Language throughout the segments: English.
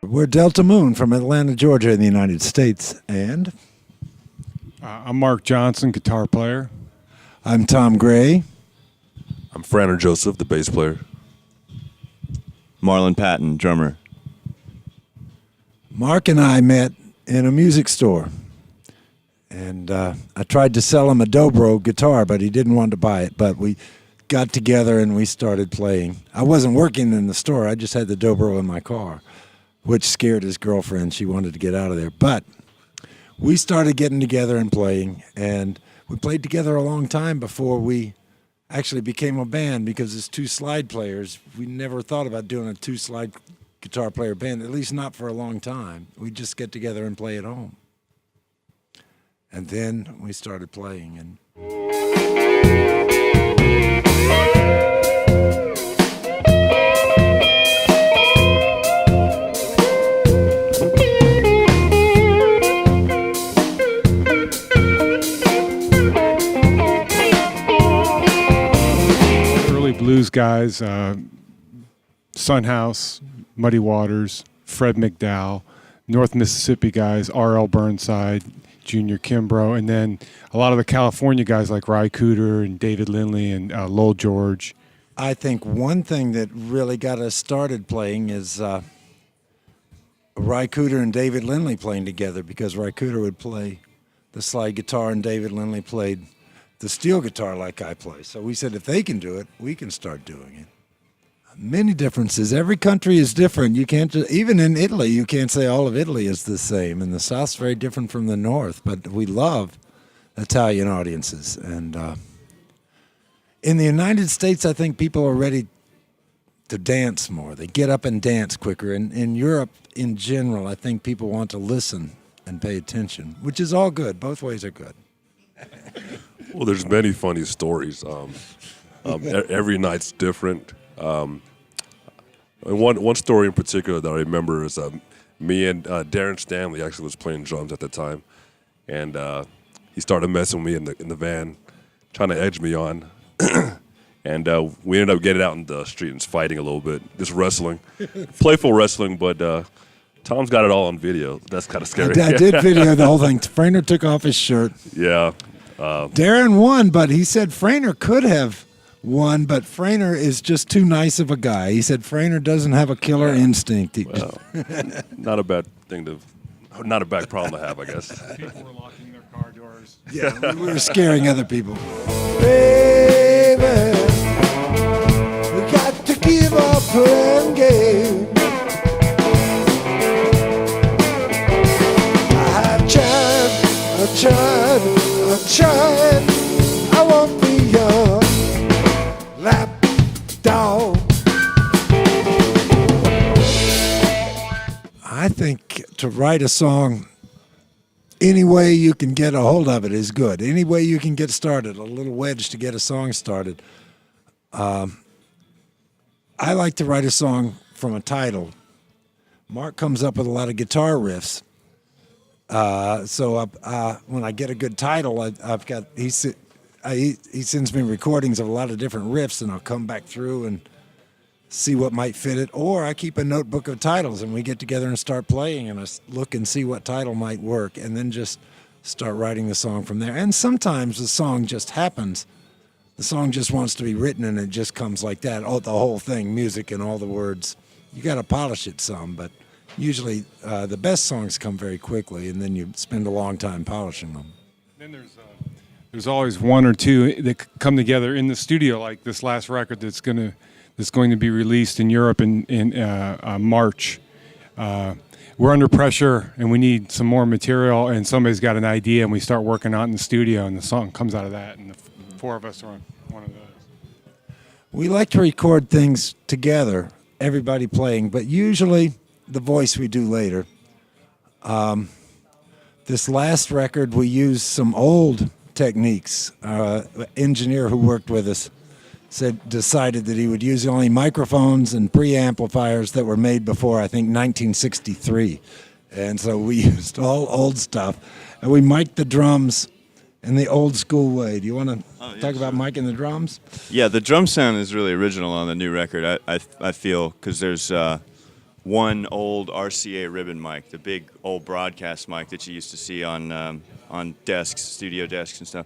We're Delta Moon from Atlanta, Georgia in the United States. And? I'm Mark Johnson, guitar player. I'm Tom Gray. I'm Franner Joseph, the bass player. Marlon Patton, drummer. Mark and I met in a music store. And I tried to sell him a dobro guitar, but he didn't want to buy it. But we got together and we started playing. I wasn't working in the store. I just had the dobro in my car, which scared his girlfriend. She wanted to get out of there. But we started getting together and playing, and we played together a long time before we actually became a band, because as two slide players, we never thought about doing a two-slide guitar player band, at least not for a long time. We'd just get together and play at home. And then we started playing. And Blues guys, Son House, Muddy Waters, Fred McDowell, North Mississippi guys, R.L. Burnside, Junior Kimbrough, and then a lot of the California guys like Ry Cooder and David Lindley and Lowell George. I think one thing that really got us started playing is Ry Cooder and David Lindley playing together, because Ry Cooder would play the slide guitar and David Lindley played the steel guitar like I play. So we said, if they can do it, we can start doing it. Many differences. Every country is different. You can't just, even in Italy, you can't say all of Italy is the same. And the South's very different from the North. But we love Italian audiences. And in the United States, I think people are ready to dance more. They get up and dance quicker. And in Europe, in general, I think people want to listen and pay attention, which is all good. Both ways are good. Well, there's many funny stories. Every night's different. And one story in particular that I remember is me and Darren Stanley actually was playing drums at the time, and he started messing with me in the van, trying to edge me on, and we ended up getting out in the street and fighting a little bit, just wrestling, playful wrestling, but Tom's got it all on video. That's kind of scary. I did video the whole thing. Frainer took off his shirt. Yeah. Darren won, but he said Frainer could have won, but Frainer is just too nice of a guy. He said Frainer doesn't have a killer instinct. Well, not a bad problem to have, I guess. People were locking their car doors. Yeah, we were scaring other people. Baby, we got to give up playing games. I tried, I won't be your lap dog. I think to write a song, any way you can get a hold of it is good. Any way you can get started, a little wedge to get a song started. I like to write a song from a title. Mark comes up with a lot of guitar riffs. So when I get a good title, I've got he sends me recordings of a lot of different riffs, and I'll come back through and see what might fit it. Or I keep a notebook of titles, and we get together and start playing, and I look and see what title might work, and then just start writing the song from there. And sometimes the song just happens. The song just wants to be written, and it just comes like that. Oh, the whole thing, music and all the words. You got to polish it some, but usually the best songs come very quickly, and then you spend a long time polishing them. Then there's always one or two that come together in the studio, like this last record that's going to be released in Europe in March. We're under pressure, and we need some more material, and somebody's got an idea, and we start working on it in the studio, and the song comes out of that, and the four of us are on one of those. We like to record things together, everybody playing, but usually the voice we do later. This last record, we used some old techniques. Engineer who worked with us decided that he would use only microphones and preamplifiers that were made before, I think, 1963. And so we used all old stuff. And we mic'd the drums in the old school way. Do you want to yeah, talk about sure. Mike and the drums? Yeah, the drum sound is really original on the new record. I feel, because there's one old RCA ribbon mic, the big old broadcast mic that you used to see on desks, studio desks and stuff.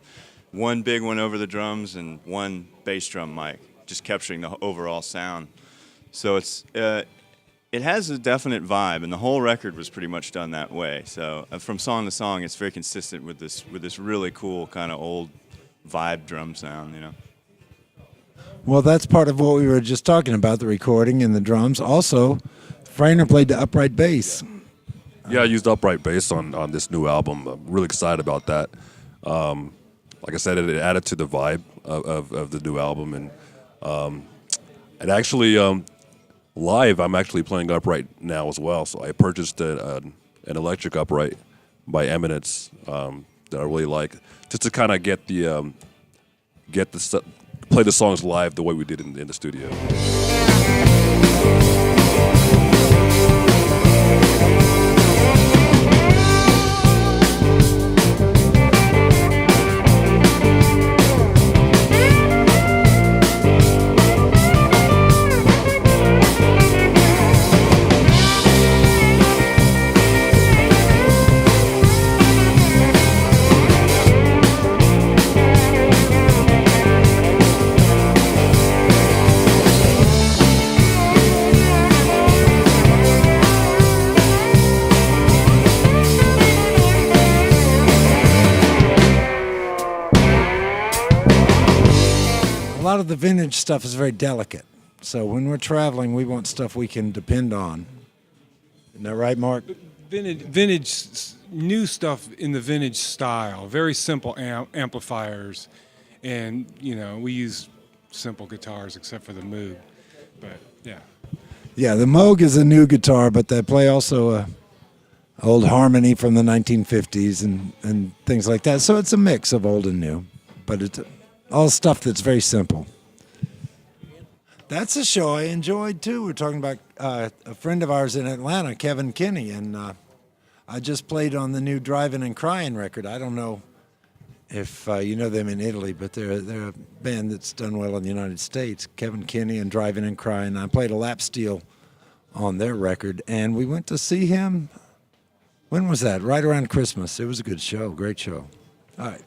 One big one over the drums and one bass drum mic, just capturing the overall sound. So it has a definite vibe, and the whole record was pretty much done that way. So from song to song, it's very consistent with this really cool kind of old vibe drum sound, you know. Well, that's part of what we were just talking about, the recording and the drums. Also, Frainer played the upright bass. Yeah, I used upright bass on this new album. I'm really excited about that. Like I said, it added to the vibe of the new album, and actually live, I'm actually playing upright now as well. So I purchased an electric upright by Eminence that I really like, just to kind of play the songs live the way we did in the studio. A lot of the vintage stuff is very delicate. So when we're traveling, we want stuff we can depend on. Isn't that right, Mark? New stuff in the vintage style. Very simple amplifiers, and we use simple guitars except for the Moog. But yeah. Yeah, the Moog is a new guitar, but they play also a old harmony from the 1950s and things like that. So it's a mix of old and new, but it's all stuff that's very simple. That's a show I enjoyed too. We're talking about a friend of ours in Atlanta, Kevin Kinney, and I just played on the new Driving and Crying record. I don't know if you know them in Italy, but they're a band that's done well in the United States. Kevin Kinney and Driving and Crying. I played a lap steel on their record, and we went to see him. When was that? Right around Christmas. It was a good show, great show. All right.